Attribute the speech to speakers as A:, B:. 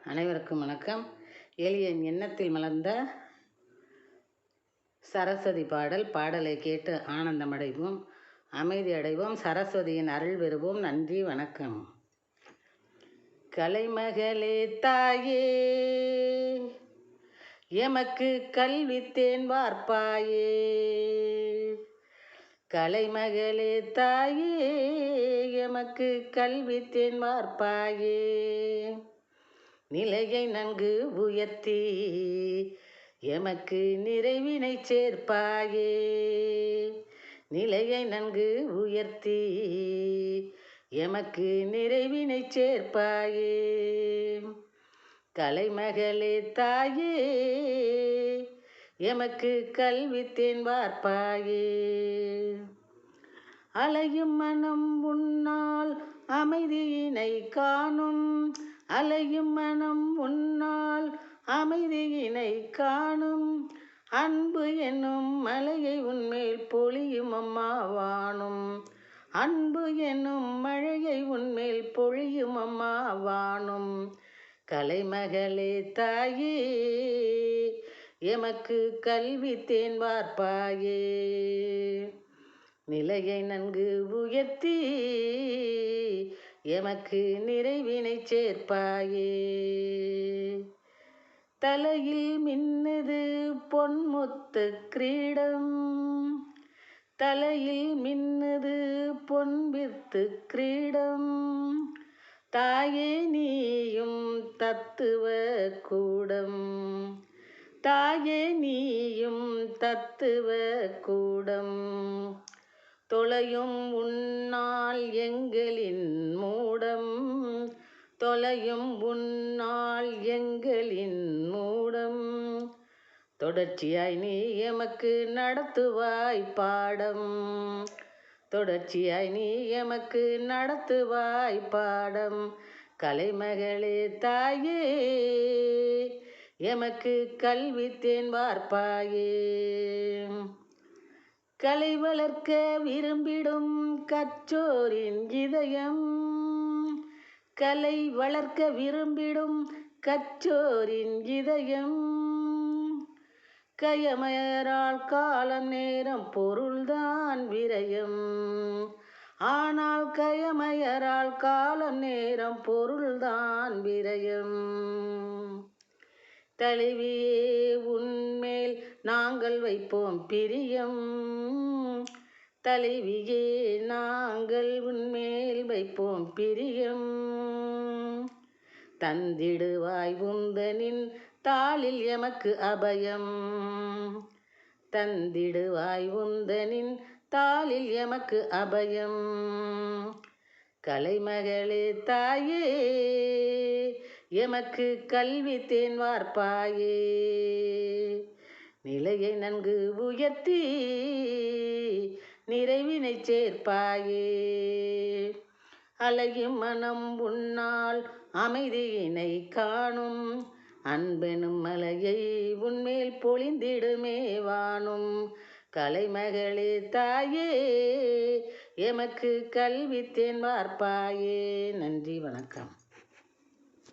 A: அனைவருக்கும் வணக்கம். எளிய எண்ணத்தில் மலர்ந்த சரஸ்வதி பாடலை கேட்டு ஆனந்தமடைவோம், அமைதி அடைவோம், சரஸ்வதியின் அருள் பெறுவோம். நன்றி, வணக்கம். கலைமகளே தாயே, எமக்கு கல்வி தேன் வார்ப்பாயே. கலைமகளே தாயே, எமக்கு கல்வி தேன் வார்ப்பாயே. நிலையை நன்கு உயர்த்தி எமக்கு நிறைவினை சேர்ப்பாயே. நிலையை நன்கு உயர்த்தி எமக்கு நிறைவினை சேர்ப்பாயே. கலைமகளே தாயே, எமக்கு கல்வி தேன் வார்ப்பாயே. அலையும் மனம் உன்னால் அமைதியினை காணும். அலையும் மனம் உன்னால் அமைதியினை காணும். அன்பு என்னும் மலையை உன்மேல் பொழியும் அம்மா வானும். அன்பு என்னும் மழையை உன்மேல் பொழியும் அம்மா வானும். கலைமகளே தாயே, எமக்கு கல்வி தேன் வார்ப்பாயே. நிலையை நன்கு உயர்த்தி எமக்கு நிறைவினை சேர்ப்பாயே. தலையில் மின்னுது பொன்முத்து கிரீடம். தலையில் மின்னுது பொன்வித்து கிரீடம். தாயே நீயும் தத்துவ கூடம். தாயே நீயும் தத்துவ கூடம். தொலையும் உன்னால் எங்களின் மூடம். தொலையும் உன்னால் எங்களின் மூடம். தொடர்ச்சியாய் நீ எமக்கு நடத்துவாய் பாடம். தொடர்ச்சியாய் நீ எமக்கு நடத்துவாய் பாடம். கலைமகளே தாயே, எமக்கு கல்வி தேன் வார்ப்பாயே. கலை வளர்க்க விரும்பிடும் கற்றோரின் இதயம். கலை வளர்க்க விரும்பிடும் கற்றோரின் இதயம். கயமையரால் காலம் நேரம் பொருள்தான் விரயம். ஆனால் கயமையரால் காலம் நேரம் பொருள்தான் விரயம். தலைவியே உன்மேல் நாங்கள் வைப்போம் பிரியம். தலைவியே நாங்கள் உன்மேல் வைப்போம் பிரியம். தந்திடுவாய் உந்தனின் தாளில் எமக்கு அபயம். தந்திடுவாய் உந்தனின் தாளில் எமக்கு அபயம். கலைமகளே தாயே, எமக்கு கல்வி தேன் வார்ப்பாயே. நிலையை நன்கு உயர்த்தி நிறைவினை சேர்ப்பாயே. அலையும் மனம் உன்னால் அமைதியினை காணும். அன்பெனும் மலையை உன்மேல் பொழிந்திடுமே வானும். கலைமகளே தாயே, எமக்கு கல்வி தேன் வார்ப்பாயே. நன்றி, வணக்கம்.